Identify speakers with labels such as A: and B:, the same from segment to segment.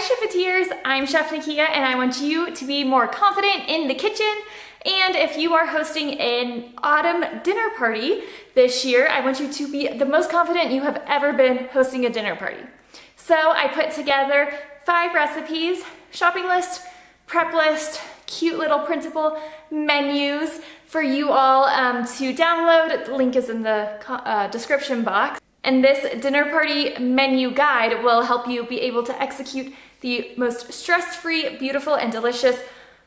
A: Chefeteers, I'm Chef Nakia and I want you to be more confident in the kitchen. And if you are hosting an autumn dinner party this year, I want you to be the most confident you have ever been hosting a dinner party. So I put together 5 recipes, shopping list, prep list, cute little printable menus for you all to download. The link is in the description box. And this dinner party menu guide will help you be able to execute the most stress-free, beautiful, and delicious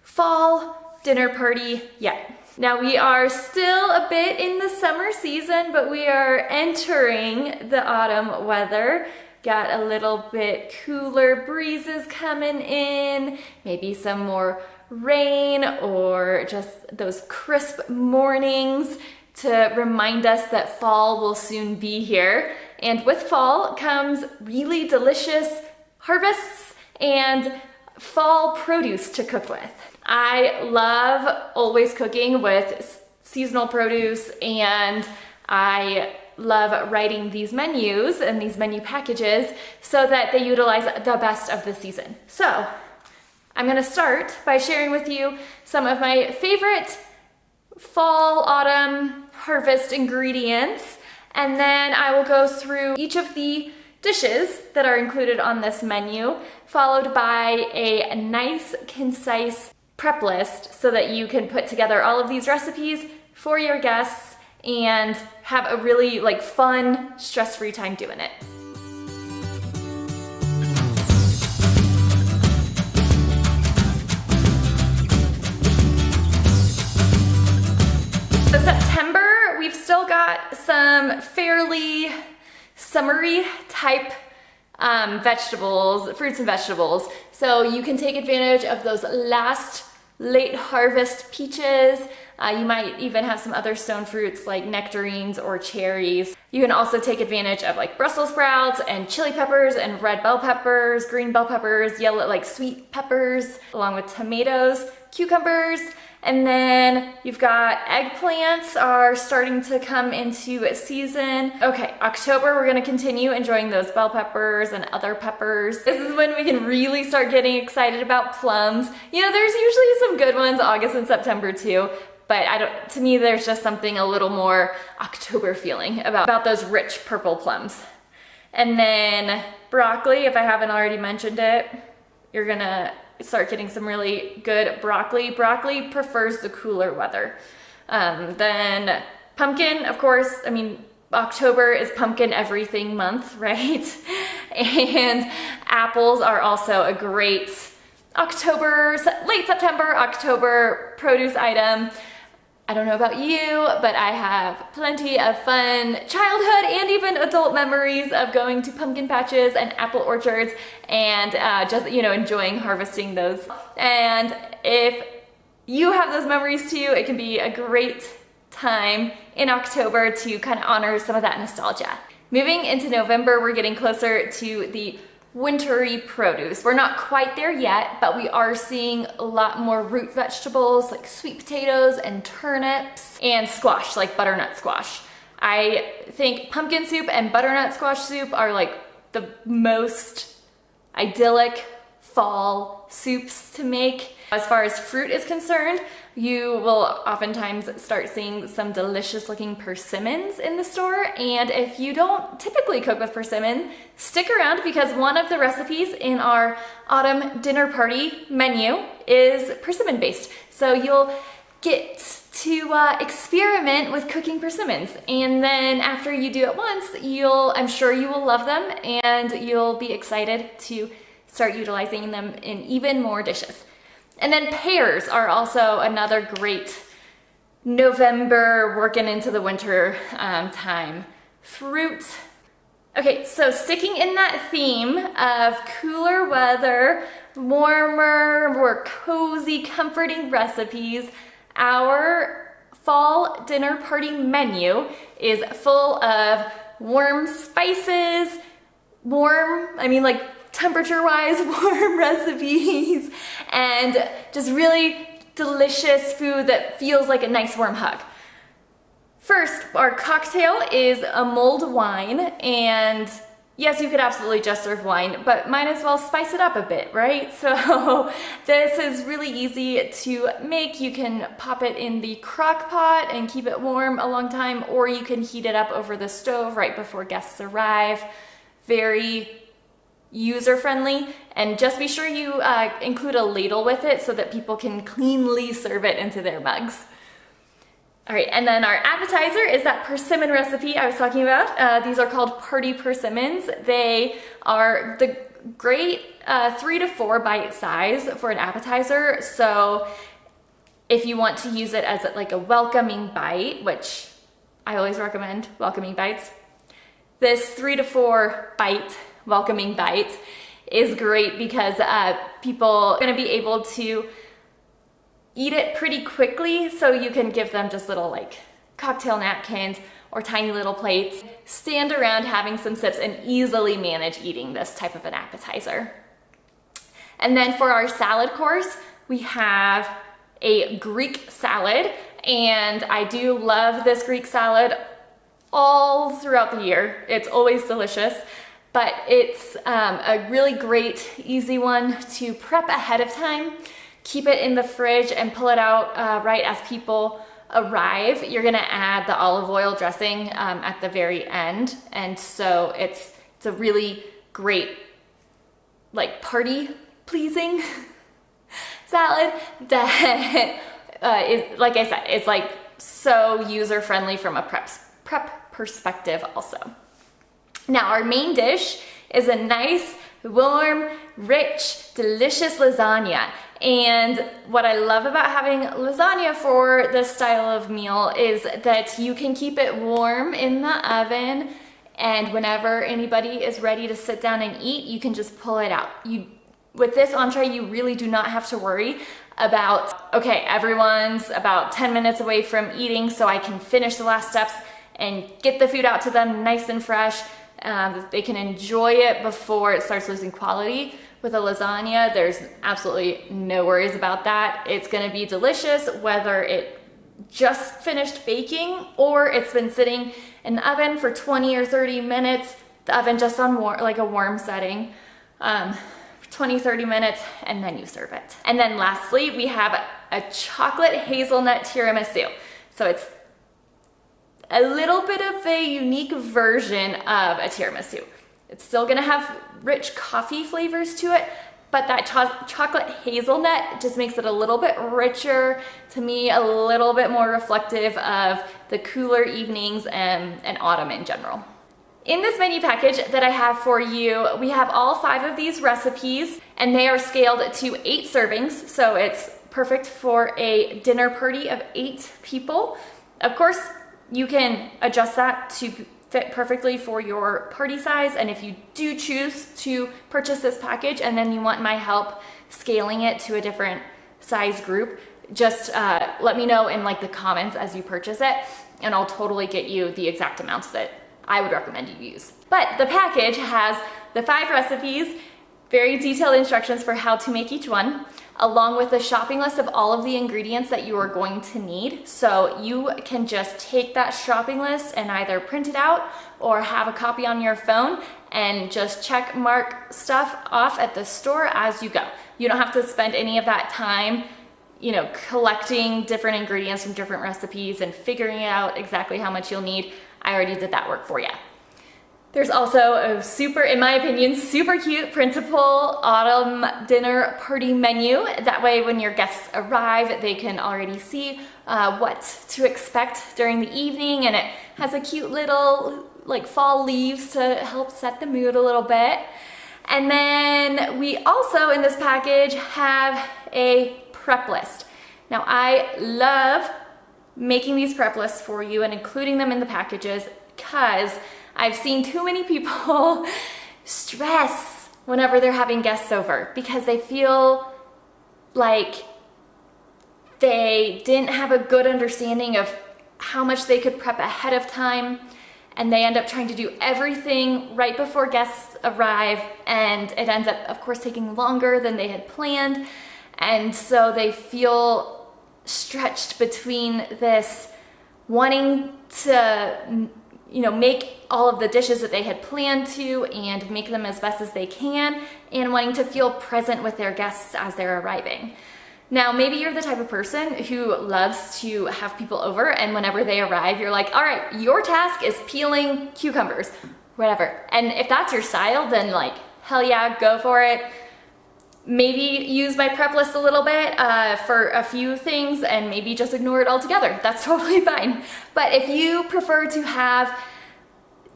A: fall dinner party yet. Now we are still a bit in the summer season, but we are entering the autumn weather. Got a little bit cooler breezes coming in, maybe some more rain or just those crisp mornings to remind us that fall will soon be here. And with fall comes really delicious harvests and fall produce to cook with. I love always cooking with seasonal produce, and I love writing these menus and these menu packages so that they utilize the best of the season. So I'm gonna start by sharing with you some of my favorite fall, autumn, harvest ingredients, and then I will go through each of the dishes that are included on this menu, followed by a nice, concise prep list so that you can put together all of these recipes for your guests and have a really fun, stress-free time doing it. So September, we've still got some fairly summery type vegetables, fruits and vegetables. So you can take advantage of those last late harvest peaches. You might even have some other stone fruits like nectarines or cherries. You can also take advantage of Brussels sprouts and chili peppers and red bell peppers, green bell peppers, yellow sweet peppers, along with tomatoes, cucumbers, and then you've got eggplants are starting to come into season. Okay, October, we're gonna continue enjoying those bell peppers and other peppers. This is when we can really start getting excited about plums. You know, there's usually some good ones August and September too, but to me, there's just something a little more October feeling about those rich purple plums. And then broccoli, if I haven't already mentioned it, you're gonna start getting some really good broccoli. Broccoli prefers the cooler weather. Then pumpkin, of course, I mean, October is pumpkin everything month, right? And apples are also a great late September, October produce item. I don't know about you, but I have plenty of fun childhood and even adult memories of going to pumpkin patches and apple orchards and just, enjoying harvesting those. And if you have those memories too, it can be a great time in October to kind of honor some of that nostalgia. Moving into November, we're getting closer to the wintry produce. We're not quite there yet, but we are seeing a lot more root vegetables like sweet potatoes and turnips and squash, like butternut squash. I think pumpkin soup and butternut squash soup are the most idyllic fall soups to make. As far as fruit is concerned, you will oftentimes start seeing some delicious looking persimmons in the store. And if you don't typically cook with persimmon, stick around because one of the recipes in our autumn dinner party menu is persimmon based. So you'll get to experiment with cooking persimmons. And then after you do it once, I'm sure you will love them and you'll be excited to start utilizing them in even more dishes. And then pears are also another great November working into the winter time fruit. Okay, so sticking in that theme of cooler weather, warmer, more cozy, comforting recipes, our fall dinner party menu is full of warm spices, temperature-wise warm recipes, and just really delicious food that feels like a nice warm hug. First, our cocktail is a mulled wine, and Yes, you could absolutely just serve wine, but might as well spice it up a bit, right? So this is really easy to make. You can pop it in the crock pot and keep it warm a long time, or you can heat it up over the stove right before guests arrive. Very user-friendly, and just be sure you include a ladle with it so that people can cleanly serve it into their mugs. All right, and then our appetizer is that persimmon recipe I was talking about. These are called party persimmons. They are the great 3 to 4 bite size for an appetizer. So if you want to use it as like a welcoming bite, which I always recommend welcoming bites, this 3 to 4 bite welcoming bite is great because people are going to be able to eat it pretty quickly, so you can give them just little like cocktail napkins or tiny little plates, stand around having some sips, and easily manage eating this type of an appetizer. And then for our salad course, we have a Greek salad, and I do love this Greek salad all throughout the year. It's always delicious, but it's a really great, easy one to prep ahead of time. Keep it in the fridge and pull it out right as people arrive. You're gonna add the olive oil dressing at the very end. And so it's a really great, like, party pleasing salad that is, like I said, it's like so user friendly from a prep perspective also. Now our main dish is a nice, warm, rich, delicious lasagna. And what I love about having lasagna for this style of meal is that you can keep it warm in the oven, and whenever anybody is ready to sit down and eat, you can just pull it out. With this entree, you really do not have to worry about, okay, everyone's about 10 minutes away from eating, so I can finish the last steps and get the food out to them nice and fresh. They can enjoy it before it starts losing quality. With a lasagna, there's absolutely no worries about that. It's gonna be delicious whether it just finished baking or it's been sitting in the oven for 20 or 30 minutes, the oven just on like a warm setting, 20, 30 minutes, and then you serve it. And then lastly, we have a chocolate hazelnut tiramisu. So it's a little bit of a unique version of a tiramisu. It's still gonna have rich coffee flavors to it, but that chocolate hazelnut just makes it a little bit richer, to me, a little bit more reflective of the cooler evenings and autumn in general. In this menu package that I have for you, we have all 5 of these recipes, and they are scaled to 8 servings, so it's perfect for a dinner party of 8 people. Of course, you can adjust that to fit perfectly for your party size, and if you do choose to purchase this package and then you want my help scaling it to a different size group, just let me know in like the comments as you purchase it, and I'll totally get you the exact amounts that I would recommend you use. But the package has the 5 recipes, very detailed instructions for how to make each one, along with a shopping list of all of the ingredients that you are going to need. So you can just take that shopping list and either print it out or have a copy on your phone and just check mark stuff off at the store as you go. You don't have to spend any of that time, you know, collecting different ingredients from different recipes and figuring out exactly how much you'll need. I already did that work for you. There's also a super, in my opinion, super cute printable autumn dinner party menu. That way when your guests arrive, they can already see what to expect during the evening, and it has a cute little like fall leaves to help set the mood a little bit. And then we also in this package have a prep list. Now I love making these prep lists for you and including them in the packages because I've seen too many people stress whenever they're having guests over because they feel like they didn't have a good understanding of how much they could prep ahead of time, and they end up trying to do everything right before guests arrive, and it ends up, of course, taking longer than they had planned, and so they feel stretched between this wanting to make all of the dishes that they had planned to and make them as best as they can, and wanting to feel present with their guests as they're arriving. Now, maybe you're the type of person who loves to have people over, and whenever they arrive, you're like, all right, your task is peeling cucumbers, whatever. And if that's your style, then like, hell yeah, go for it. Maybe use my prep list a little bit for a few things, and maybe just ignore it altogether. That's totally fine. But if you prefer to have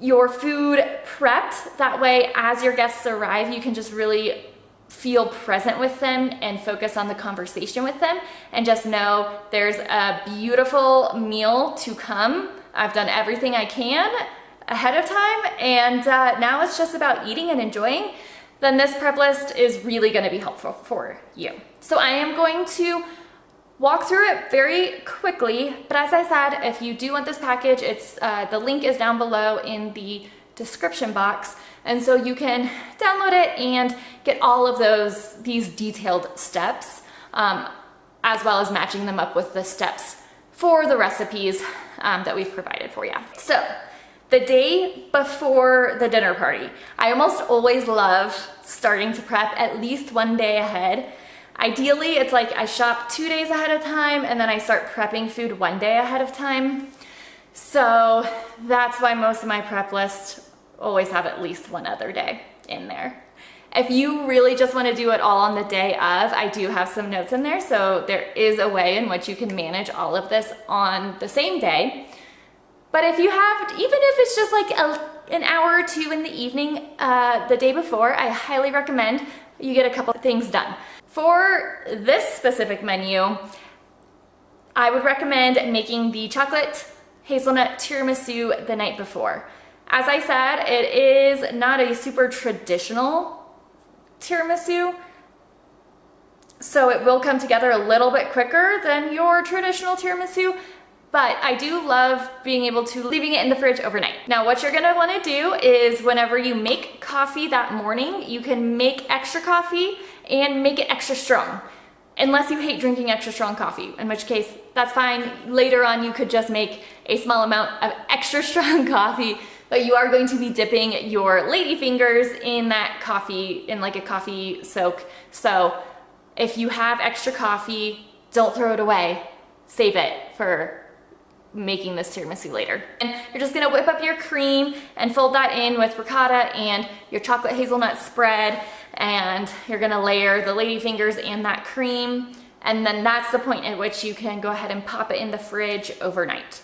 A: your food prepped, that way as your guests arrive, you can just really feel present with them and focus on the conversation with them, and just know there's a beautiful meal to come. I've done everything I can ahead of time, and now it's just about eating and enjoying. Then this prep list is really going to be helpful for you. So I am going to walk through it very quickly, but as I said, if you do want this package, it's the link is down below in the description box, and so you can download it and get all of these detailed steps, as well as matching them up with the steps for the recipes that we've provided for you. So the day before the dinner party, I almost always love starting to prep at least one day ahead. Ideally, it's like I shop 2 days ahead of time, and then I start prepping food 1 day ahead of time. So that's why most of my prep lists always have at least one other day in there. If you really just want to do it all on the day of, I do have some notes in there, so there is a way in which you can manage all of this on the same day. But if you have, even if it's just like an hour or two in the evening the day before, I highly recommend you get a couple of things done. For this specific menu, I would recommend making the chocolate hazelnut tiramisu the night before. As I said, it is not a super traditional tiramisu, so it will come together a little bit quicker than your traditional tiramisu. But I do love being able to leaving it in the fridge overnight. Now, what you're gonna wanna do is whenever you make coffee that morning, you can make extra coffee and make it extra strong. Unless you hate drinking extra strong coffee, in which case that's fine. Later on, you could just make a small amount of extra strong coffee, but you are going to be dipping your lady fingers in that coffee, in like a coffee soak. So if you have extra coffee, don't throw it away. Save it for making this tiramisu later. And you're just gonna whip up your cream and fold that in with ricotta and your chocolate hazelnut spread, and you're gonna layer the lady fingers and that cream, and then that's the point at which you can go ahead and pop it in the fridge overnight.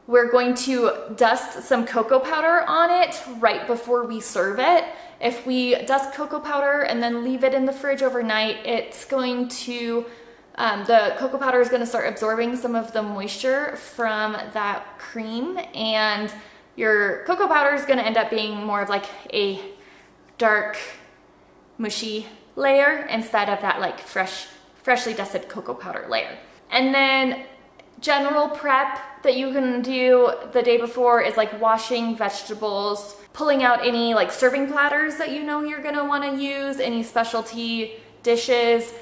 A: We're going to dust some cocoa powder on it right before we serve it. If we dust cocoa powder and then leave it in the fridge overnight, it's going to the cocoa powder is going to start absorbing some of the moisture from that cream, and your cocoa powder is going to end up being more of like a dark, mushy layer instead of that like freshly dusted cocoa powder layer. And then general prep that you can do the day before is like washing vegetables, pulling out any like serving platters that you know you're going to want to use, any specialty dishes,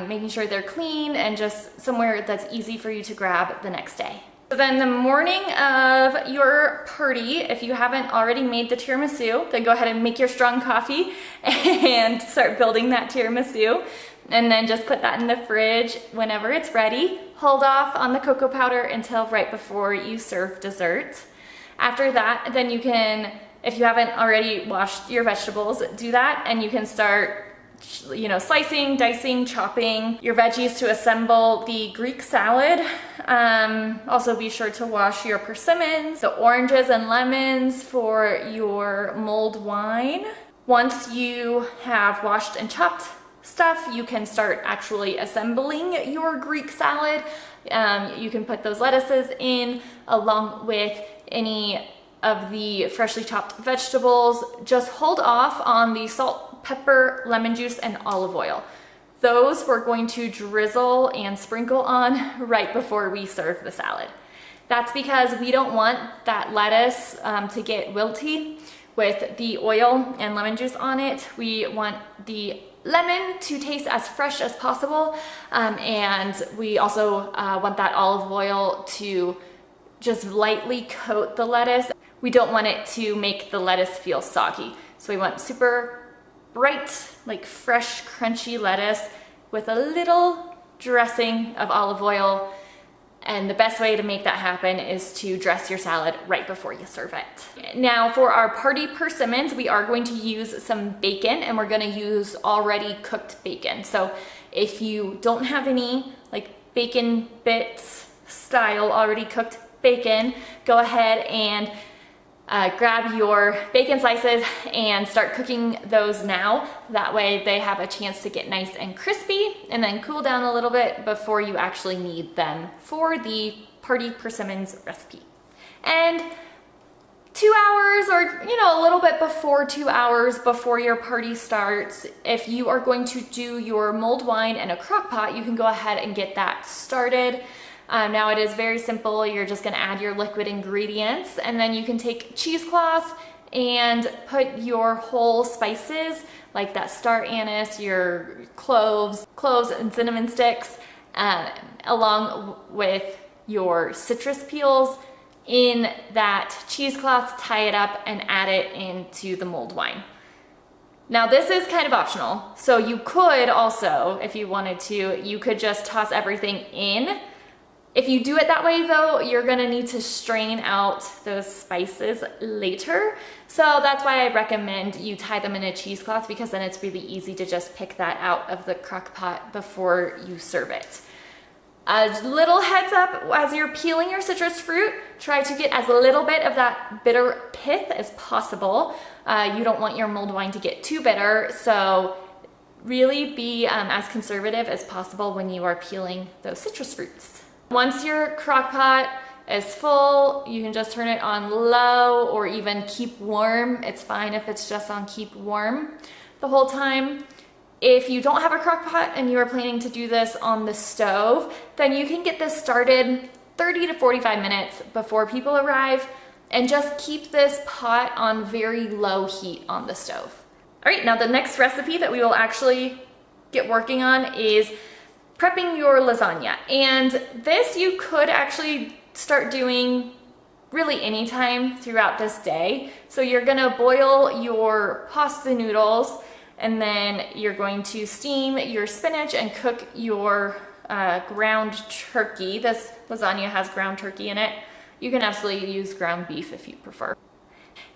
A: making sure they're clean and just somewhere that's easy for you to grab the next day. So then the morning of your party, if you haven't already made the tiramisu, then go ahead and make your strong coffee and start building that tiramisu. And then just put that in the fridge whenever it's ready. Hold off on the cocoa powder until right before you serve dessert. After that, then you can, if you haven't already washed your vegetables, do that, and you can start slicing, dicing, chopping your veggies to assemble the Greek salad. Also be sure to wash your persimmons, the oranges and lemons for your mulled wine. Once you have washed and chopped stuff, you can start actually assembling your Greek salad. You can put those lettuces in along with any of the freshly chopped vegetables. Just hold off on the salt, pepper, lemon juice, and olive oil. Those we're going to drizzle and sprinkle on right before we serve the salad. That's because we don't want that lettuce to get wilty with the oil and lemon juice on it. We want the lemon to taste as fresh as possible, and we also want that olive oil to just lightly coat the lettuce. we don't want it to make the lettuce feel soggy. So we want super bright, like fresh, crunchy lettuce with a little dressing of olive oil. And the best way to make that happen is to dress your salad right before you serve it. Now for our party persimmons, we are going to use some bacon, and we're gonna use already cooked bacon. So if you don't have any like bacon bits style already cooked bacon, go ahead and grab your bacon slices and start cooking those now. That way they have a chance to get nice and crispy and then cool down a little bit before you actually need them for the party persimmons recipe. And 2 hours, or a little bit before 2 hours before your party starts, if you are going to do your mulled wine in a crock pot, you can go ahead and get that started. Now it is very simple. You're just gonna add your liquid ingredients, and then you can take cheesecloth and put your whole spices, like that star anise, your cloves and cinnamon sticks, along with your citrus peels in that cheesecloth, tie it up and add it into the mulled wine. Now this is kind of optional. So you could also, if you wanted to, you could just toss everything in. If you do it that way though, you're gonna need to strain out those spices later. So that's why I recommend you tie them in a cheesecloth, because then it's really easy to just pick that out of the crock pot before you serve it. A little heads up, as you're peeling your citrus fruit, try to get as little bit of that bitter pith as possible. You don't want your mulled wine to get too bitter, so really be as conservative as possible when you are peeling those citrus fruits. Once your crock pot is full, you can just turn it on low or even keep warm. It's fine if it's just on keep warm the whole time. If you don't have a crock pot and you are planning to do this on the stove, then you can get this started 30 to 45 minutes before people arrive, and just keep this pot on very low heat on the stove. All right, now the next recipe that we will actually get working on is prepping your lasagna. And this you could actually start doing really anytime throughout this day. So you're gonna boil your pasta noodles, and then you're going to steam your spinach and cook your ground turkey. This lasagna has ground turkey in it. You can absolutely use ground beef if you prefer.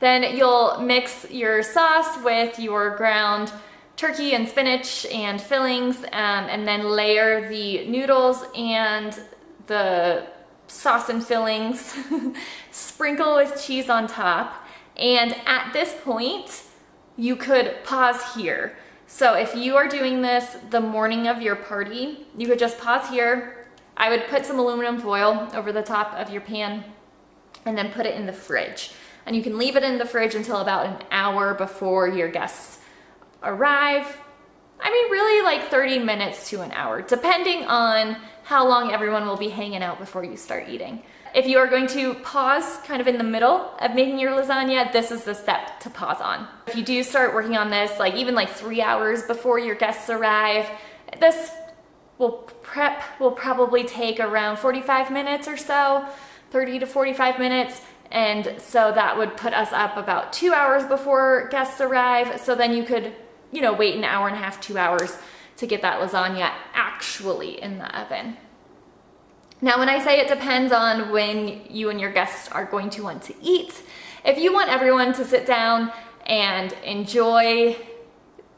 A: Then you'll mix your sauce with your ground turkey and spinach and fillings, and then layer the noodles and the sauce and fillings, sprinkle with cheese on top. And at this point, you could pause here. So if you are doing this the morning of your party, you could just pause here. I would put some aluminum foil over the top of your pan and then put it in the fridge. And you can leave it in the fridge until about an hour before your guests arrive. I mean, really like 30 minutes to an hour, depending on how long everyone will be hanging out before you start eating. If you are going to pause kind of in the middle of making your lasagna, this is the step to pause on. If you do start working on this, like even like 3 hours before your guests arrive, this prep will probably take around 45 minutes or so, 30 to 45 minutes. And so that would put us up about 2 hours before guests arrive. So then you could, wait an hour and a half, 2 hours to get that lasagna actually in the oven. Now, when I say it depends on when you and your guests are going to want to eat, if you want everyone to sit down and enjoy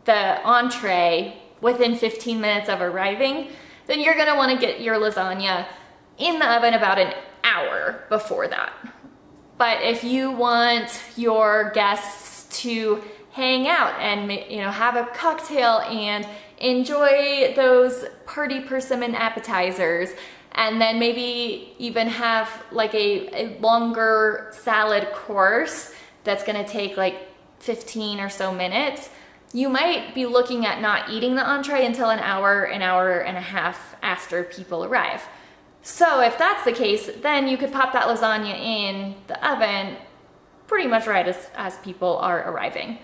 A: the entree within 15 minutes of arriving, then you're gonna wanna get your lasagna in the oven about an hour before that. But if you want your guests to hang out and have a cocktail and enjoy those party persimmon appetizers, and then maybe even have like a longer salad course that's gonna take like 15 or so minutes, you might be looking at not eating the entree until an hour and a half after people arrive. So if that's the case, then you could pop that lasagna in the oven pretty much right as people are arriving.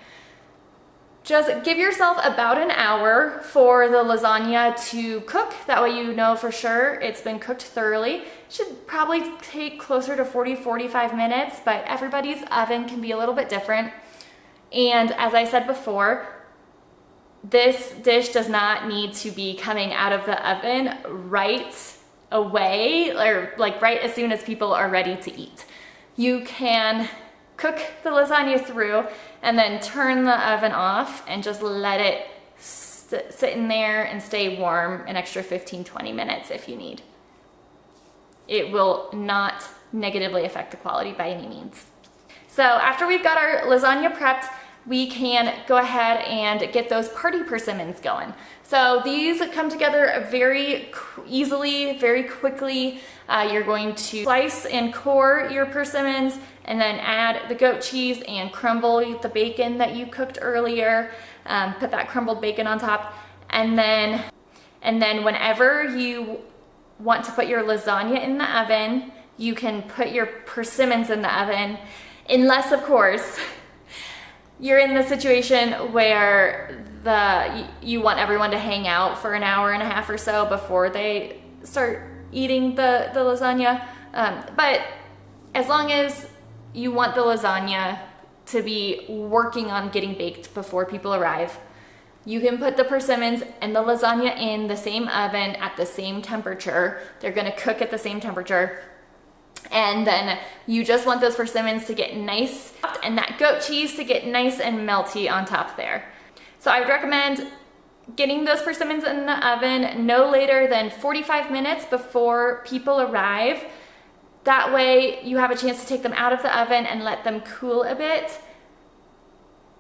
A: Just give yourself about an hour for the lasagna to cook. That way you know for sure it's been cooked thoroughly. It should probably take closer to 40-45 minutes, but everybody's oven can be a little bit different. And as I said before, this dish does not need to be coming out of the oven right away, or like right as soon as people are ready to eat. You can cook the lasagna through and then turn the oven off and just let it sit in there and stay warm an extra 15-20 minutes if you need. It will not negatively affect the quality by any means. So after we've got our lasagna prepped, we can go ahead and get those party persimmons going. So these come together very easily, very quickly. You're going to slice and core your persimmons and then add the goat cheese and crumble the bacon that you cooked earlier. Put that crumbled bacon on top. And then whenever you want to put your lasagna in the oven, you can put your persimmons in the oven, unless of course you're in the situation where you want everyone to hang out for an hour and a half or so before they start eating the lasagna. But as long as you want the lasagna to be working on getting baked before people arrive, you can put the persimmons and the lasagna in the same oven at the same temperature. They're gonna cook at the same temperature. And then you just want those persimmons to get nice and that goat cheese to get nice and melty on top there. So I would recommend getting those persimmons in the oven no later than 45 minutes before people arrive. That way you have a chance to take them out of the oven and let them cool a bit.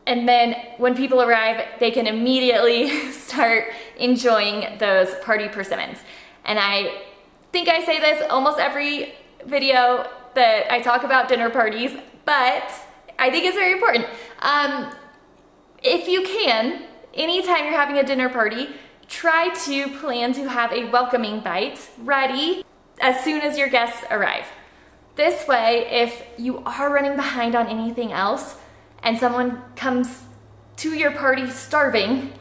A: And then when people arrive, they can immediately start enjoying those party persimmons. And I think I say this almost every video that I talk about dinner parties, but I think it's very important. If you can, anytime you're having a dinner party, try to plan to have a welcoming bite ready as soon as your guests arrive. This way, if you are running behind on anything else and someone comes to your party starving,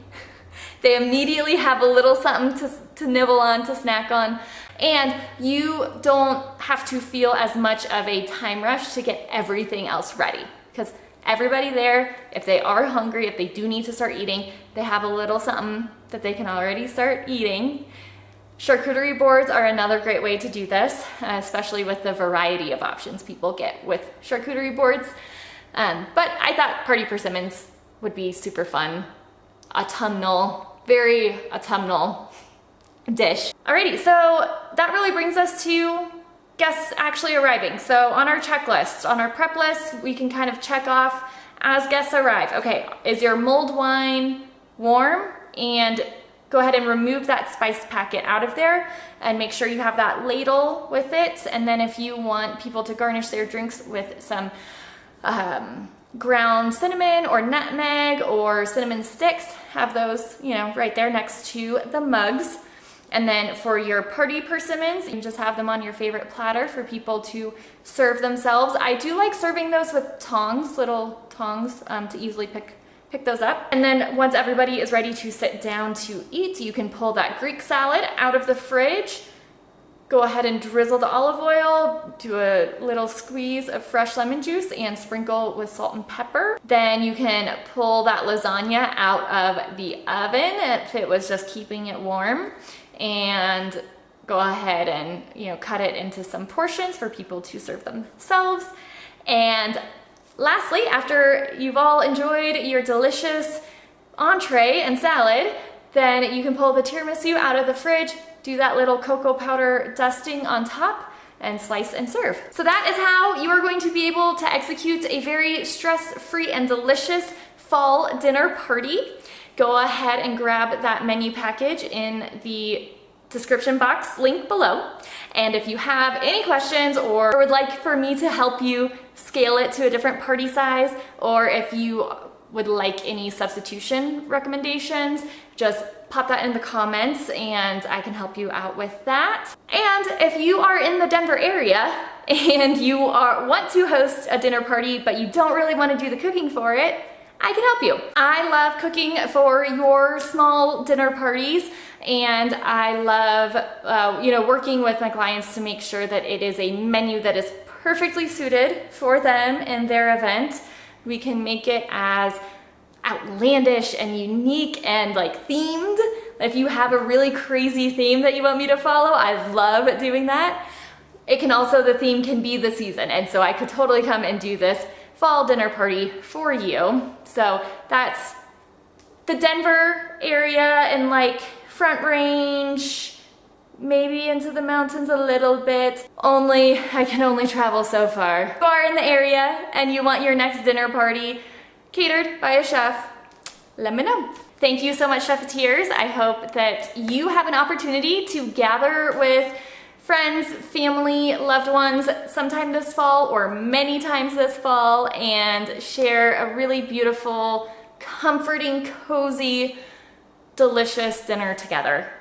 A: they immediately have a little something to nibble on, to snack on, and you don't have to feel as much of a time rush to get everything else ready. Because everybody there, if they are hungry, if they do need to start eating, they have a little something that they can already start eating. Charcuterie boards are another great way to do this, especially with the variety of options people get with charcuterie boards. But I thought party persimmons would be super fun. Very autumnal dish. Alrighty, so that really brings us to guests actually arriving. So on our checklist, on our prep list, we can kind of check off as guests arrive. Okay, is your mulled wine warm? And go ahead and remove that spice packet out of there and make sure you have that ladle with it. And then if you want people to garnish their drinks with some ground cinnamon or nutmeg or cinnamon sticks, have those, right there next to the mugs. And then for your party persimmons, you just have them on your favorite platter for people to serve themselves. I do like serving those with tongs, little tongs, to easily pick those up. And then once everybody is ready to sit down to eat, you can pull that Greek salad out of the fridge. Go ahead and drizzle the olive oil, do a little squeeze of fresh lemon juice and sprinkle with salt and pepper. Then you can pull that lasagna out of the oven if it was just keeping it warm, and go ahead and cut it into some portions for people to serve themselves. And lastly, after you've all enjoyed your delicious entree and salad, then you can pull the tiramisu out of the fridge, do that little cocoa powder dusting on top, and slice and serve. So that is how you are going to be able to execute a very stress-free and delicious fall dinner party. Go ahead and grab that menu package in the description box link below. And if you have any questions or would like for me to help you scale it to a different party size, or if you would like any substitution recommendations, just pop that in the comments and I can help you out with that. And if you are in the Denver area and you want to host a dinner party but you don't really want to do the cooking for it, I can help you. I love cooking for your small dinner parties, and I love working with my clients to make sure that it is a menu that is perfectly suited for them and their event. We can make it as outlandish and unique and like themed. If you have a really crazy theme that you want me to follow, I love doing that. It can also, the theme can be the season, and so I could totally come and do this fall dinner party for you. So that's the Denver area and like Front Range, maybe into the mountains a little bit. I can only travel so far. If you are in the area and you want your next dinner party catered by a chef, let me know. Thank you so much, Chefeteers. I hope that you have an opportunity to gather with friends, family, loved ones sometime this fall or many times this fall and share a really beautiful, comforting, cozy, delicious dinner together.